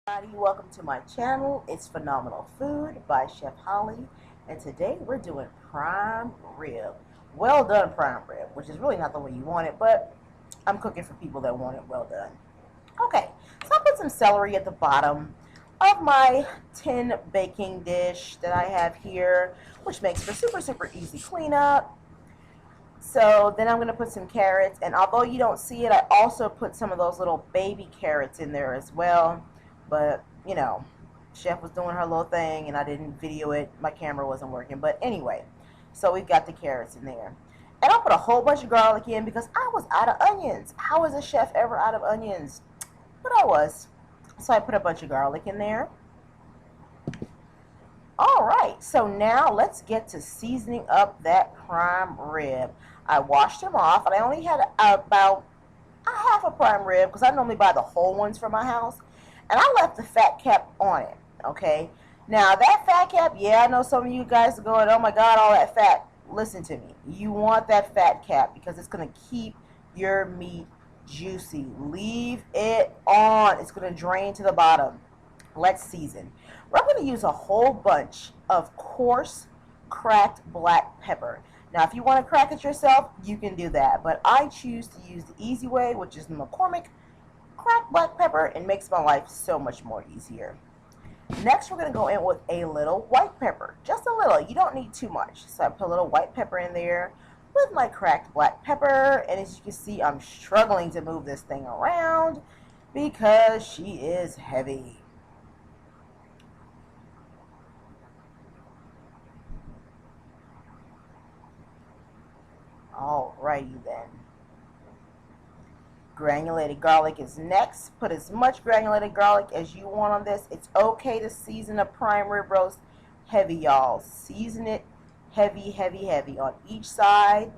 Everybody, welcome to my channel. It's Phenomenal Food by Chef Holly, and today we're doing prime rib. Well done prime rib, which is really not the way you want it, but I'm cooking for people that want it well done. Okay, so I put some celery at the bottom of my tin baking dish that I have here, which makes for super easy cleanup. So then I'm going to put some carrots, and although you don't see it, I also put some of those little baby carrots in there as well. But, you know, Chef was doing her little thing, and I didn't video it. My camera wasn't working. But anyway, so we've got the carrots in there. And I'll put a whole bunch of garlic in because I was out of onions. How is a chef ever out of onions? But I was. So I put a bunch of garlic in there. Alright, so now let's get to seasoning up that prime rib. I washed them off, and I only had about a half a prime rib because I normally buy the whole ones for my house. And I left the fat cap on it, okay? Now, that fat cap, yeah, I know some of you guys are going, oh my God, all that fat. Listen to me. You want that fat cap because it's going to keep your meat juicy. Leave it on. It's going to drain to the bottom. Let's season. We're going to use a whole bunch of coarse cracked black pepper. Now, if you want to crack it yourself, you can do that. But I choose to use the easy way, which is the McCormick cracked black pepper. It makes my life so much more easier. Next, we're going to go in with a little white pepper. Just a little. You don't need too much. So I put a little white pepper in there with my cracked black pepper. And as you can see, I'm struggling to move this thing around because she is heavy. Alrighty then. Granulated garlic is next. Put as much granulated garlic as you want on this. It's okay to season a prime rib roast heavy, y'all. Season it heavy on each side.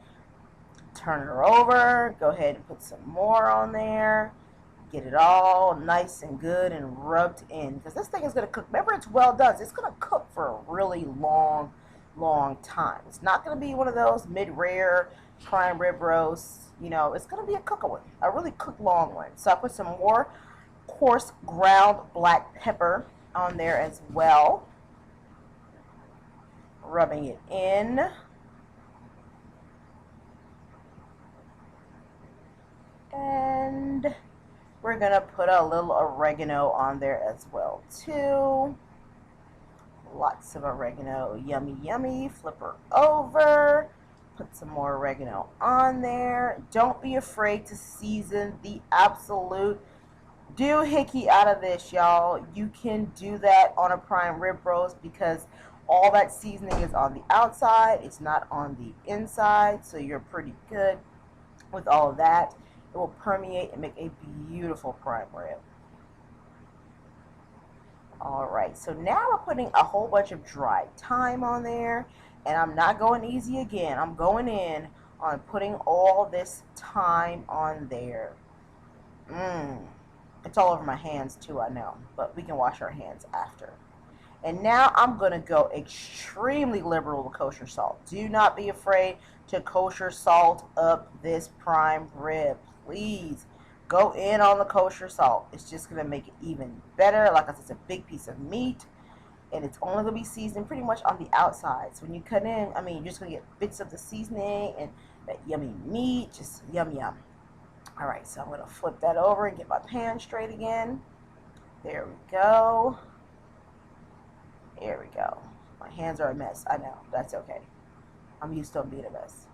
Turn her over. Go ahead and put some more on there. Get it all nice and good and rubbed in. Because this thing is going to cook. Remember, it's well done. So it's going to cook for a really long time. It's not going to be one of those mid-rare prime rib roasts. You know, it's going to be a cooker one, a really cooked long one. So I put some more coarse ground black pepper on there as well. Rubbing it in. And we're going to put a little oregano on there as well too. Lots of oregano. Yummy, yummy. Flip her over. Put some more oregano on there. Don't be afraid to season the absolute doohickey out of this, y'all. You can do that on a prime rib roast because all that seasoning is on the outside. It's not on the inside, so you're pretty good with all of that. It will permeate and make a beautiful prime rib. Alright, so now we're putting a whole bunch of dried thyme on there. And I'm not going easy again. I'm going in on putting all this thyme on there. It's all over my hands too, I know. But we can wash our hands after. And now I'm going to go extremely liberal with kosher salt. Do not be afraid to kosher salt up this prime rib. Please go in on the kosher salt. It's just going to make it even better. Like I said, it's a big piece of meat. And it's only going to be seasoned pretty much on the outside. So when you cut in, I mean, you're just going to get bits of the seasoning and that yummy meat. Just yum, yum. All right, so I'm going to flip that over and get my pan straight again. There we go. There we go. My hands are a mess. I know. That's okay. I'm used to them being a mess.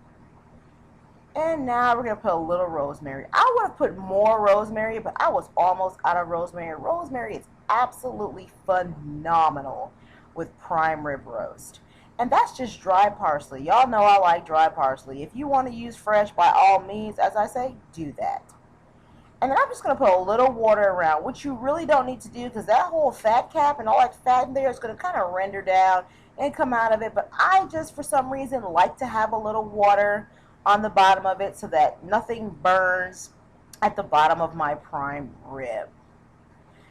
And now we're going to put a little rosemary. I would have put more rosemary, but I was almost out of rosemary. Rosemary is absolutely phenomenal with prime rib roast. And that's just dry parsley. Y'all know I like dry parsley. If you want to use fresh, by all means, as I say, do that. And then I'm just going to put a little water around, which you really don't need to do because that whole fat cap and all that fat in there is going to kind of render down and come out of it. But I just, for some reason, like to have a little water on the bottom of it so that nothing burns at the bottom of my prime rib.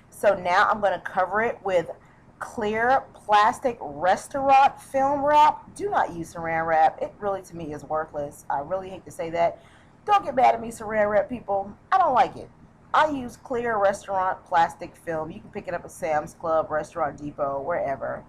So now I'm going to cover it with clear plastic restaurant film wrap. Do not use saran wrap. It really, to me, is worthless. I really hate to say that. Don't get mad at me, saran wrap people. I don't like it. I use clear restaurant plastic film. You can pick it up at Sam's Club, Restaurant Depot, wherever.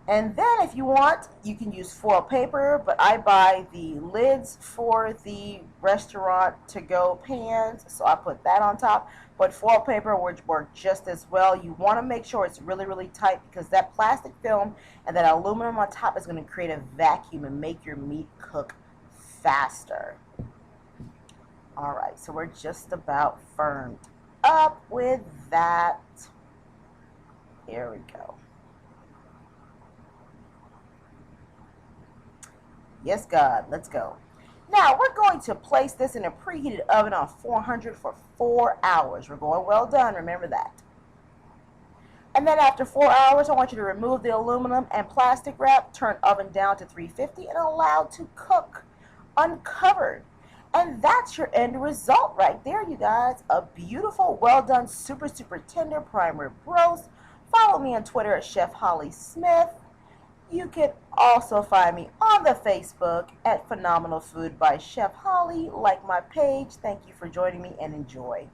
And then if you want, you can use foil paper, but I buy the lids for the restaurant to-go pans, so I put that on top. But foil paper would work just as well. You want to make sure it's really, really tight because that plastic film and that aluminum on top is going to create a vacuum and make your meat cook faster. All right, so we're just about firmed up with that. Here we go. Yes, God, let's go. Now, we're going to place this in a preheated oven on 400 for 4 hours. We're going well done, remember that. And then after 4 hours, I want you to remove the aluminum and plastic wrap, turn oven down to 350, and allow to cook uncovered. And that's your end result right there, you guys. A beautiful, well done, super, super tender prime rib roast. Follow me on Twitter at Chef Holly Smith. You can also find me on the Facebook at Phenomenal Food by Chef Holly. Like my page. Thank you for joining me and enjoy.